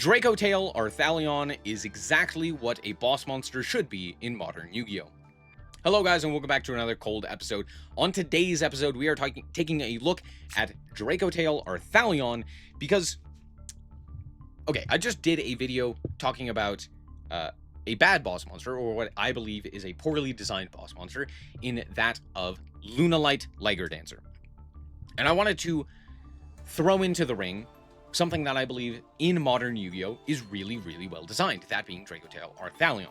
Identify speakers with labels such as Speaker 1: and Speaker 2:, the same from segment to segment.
Speaker 1: Dracotail Arthalion is exactly what a boss monster should be in modern Yu-Gi-Oh! Hello guys and welcome back to another cold episode. On today's episode we are taking a look at Dracotail Arthalion because, okay, I just did a video talking about a bad boss monster, or what I believe is a poorly designed boss monster, in that of Lunalight Liger Dancer. And I wanted to throw into the ring something that I believe in modern Yu-Gi-Oh! Is really, really well designed, that being Dracotail Arthalion.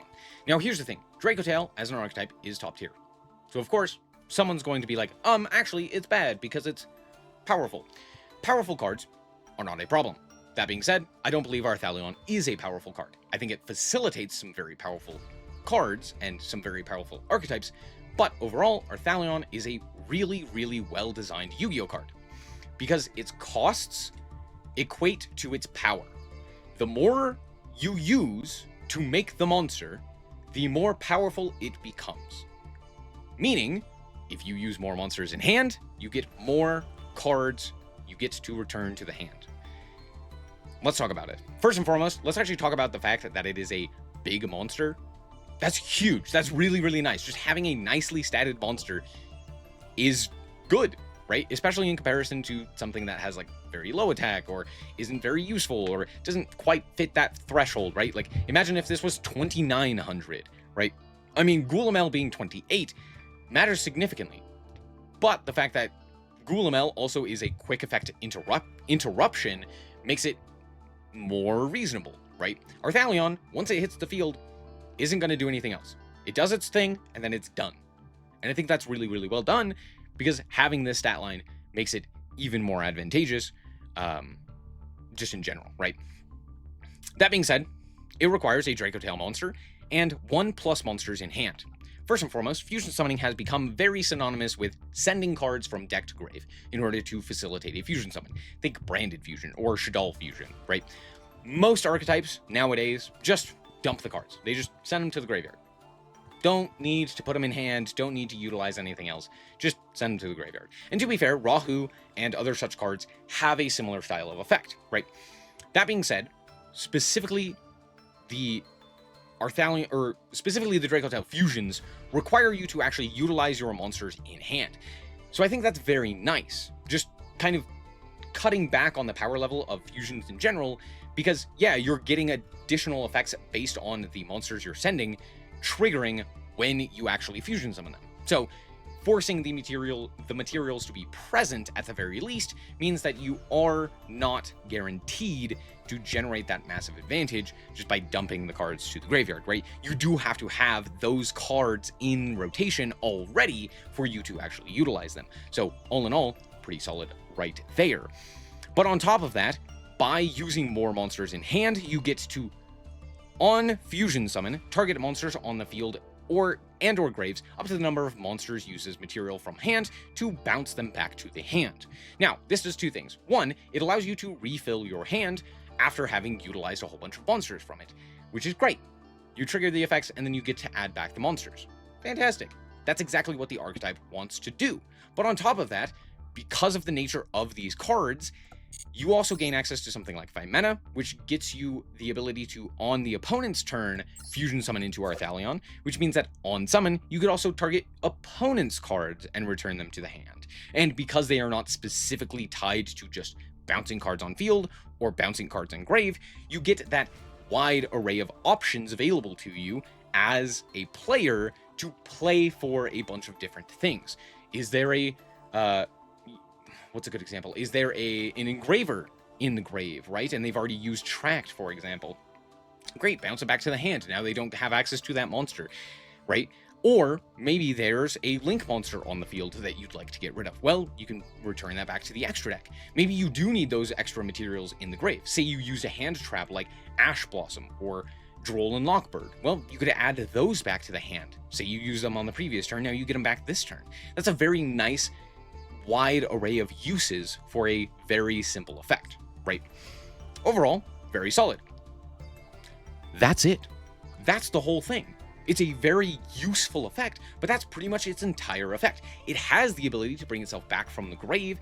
Speaker 1: Now here's the thing, Dracotail as an archetype is top tier. So of course, someone's going to be like, actually it's bad because it's powerful. Powerful cards are not a problem. That being said, I don't believe Arthalion is a powerful card. I think it facilitates some very powerful cards and some very powerful archetypes, but overall, Arthalion is a really, really well-designed Yu-Gi-Oh! Card because its costs equate to its power. The more you use to make the monster, the more powerful it becomes. Meaning, if you use more monsters in hand, you get more cards you get to return to the hand. Let's talk about it. First and foremost, let's actually talk about the fact that it is a big monster. That's huge. That's really, really nice. Just having a nicely statted monster is good, right? Especially in comparison to something that has like very low attack or isn't very useful or doesn't quite fit that threshold, right? Like imagine if this was 2900, right? I mean, Gulamel being 28 matters significantly, but the fact that Gulamel also is a quick effect interruption makes it more reasonable, right? Arthalion, once it hits the field, isn't going to do anything else. It does its thing and then it's done. And I think that's really, really well done because having this stat line makes it even more advantageous, just in general, right? That being said, it requires a Dracotail monster and 1+ monsters in hand. First and foremost, fusion summoning has become very synonymous with sending cards from deck to grave in order to facilitate a fusion summon. Think Branded Fusion or Shaddoll Fusion, right? Most archetypes nowadays just dump the cards. They just send them to the graveyard. Don't need to put them in hand, don't need to utilize anything else, just send them to the graveyard. And to be fair, Rahu and other such cards have a similar style of effect, right? That being said, specifically the Arthalion, or specifically the Dracotail fusions, require you to actually utilize your monsters in hand. So I think that's very nice, just kind of cutting back on the power level of fusions in general, because yeah, you're getting additional effects based on the monsters you're sending, triggering when you actually fusion summon them. So forcing the materials to be present at the very least means that you are not guaranteed to generate that massive advantage just by dumping the cards to the graveyard, right? You do have to have those cards in rotation already for you to actually utilize them. So all in all, pretty solid right there. But on top of that, by using more monsters in hand, you get to on fusion summon, target monsters on the field or graves up to the number of monsters uses material from hand to bounce them back to the hand. Now, this does two things. One, it allows you to refill your hand after having utilized a whole bunch of monsters from it, which is great. You trigger the effects and then you get to add back the monsters. Fantastic. That's exactly what the archetype wants to do. But on top of that, because of the nature of these cards, you also gain access to something like 5 mana, which gets you the ability to, on the opponent's turn, fusion summon into Arthalion, which means that on summon, you could also target opponent's cards and return them to the hand. And because they are not specifically tied to just bouncing cards on field or bouncing cards in grave, you get that wide array of options available to you as a player to play for a bunch of different things. Is there a what's a good example? Is there an engraver in the grave, right? And they've already used Tract, for example. Great, bounce it back to the hand. Now they don't have access to that monster, right? Or maybe there's a link monster on the field that you'd like to get rid of. Well, you can return that back to the extra deck. Maybe you do need those extra materials in the grave. Say you use a hand trap like Ash Blossom or Droll and Lockbird. Well, you could add those back to the hand. Say you use them on the previous turn, now you get them back this turn. That's a very nice wide array of uses for a very simple effect, right? Overall, very solid. That's it. That's the whole thing. It's a very useful effect, but that's pretty much its entire effect. It has the ability to bring itself back from the grave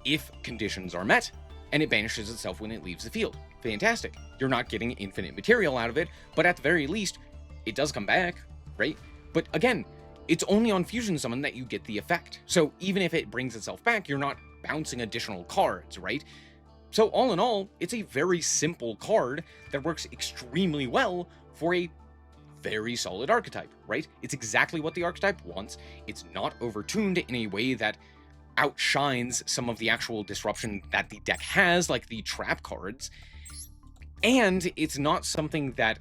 Speaker 1: if conditions are met, and it banishes itself when it leaves the field. fantastic. You're not getting infinite material out of it, but at the very least, it does come back, right? But again, it's only on Fusion Summon that you get the effect. So even if it brings itself back, you're not bouncing additional cards, right? So all in all, it's a very simple card that works extremely well for a very solid archetype, right? It's exactly what the archetype wants. It's not overtuned in a way that outshines some of the actual disruption that the deck has, like the trap cards. And it's not something that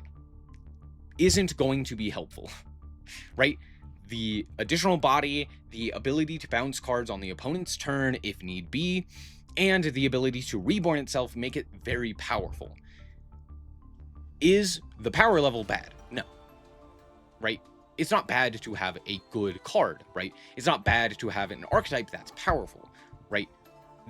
Speaker 1: isn't going to be helpful, right? The additional body, the ability to bounce cards on the opponent's turn if need be, and the ability to reborn itself make it very powerful. Is the power level bad? No. Right? It's not bad to have a good card, right? It's not bad to have an archetype that's powerful, right?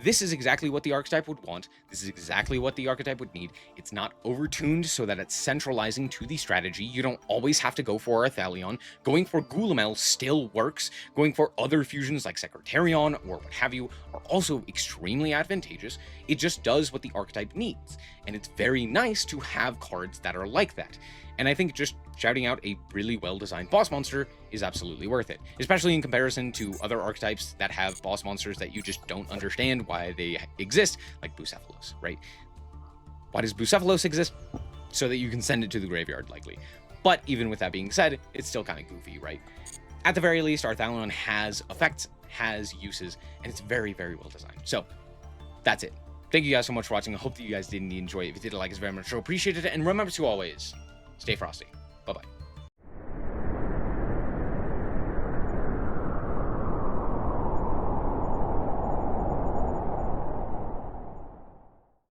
Speaker 1: This is exactly what the archetype would want. This is exactly what the archetype would need. It's not overtuned so that it's centralizing to the strategy. You don't always have to go for Arthalion. Going for Gulamel still works. Going for other fusions like Secretarion or what have you are also extremely advantageous. It just does what the archetype needs. And it's very nice to have cards that are like that. And I think just shouting out a really well-designed boss monster is absolutely worth it, especially in comparison to other archetypes that have boss monsters that you just don't understand why they exist, like Bucephalos, right? Why does Bucephalos exist? So that you can send it to the graveyard, likely. But even with that being said, it's still kind of goofy, right? At the very least, Arthalion has effects, has uses, and it's very, very well designed. So, that's it. Thank you guys so much for watching. I hope that you guys did enjoy it. If you did, like us very much, so appreciate it. And remember to always stay frosty. Bye-bye.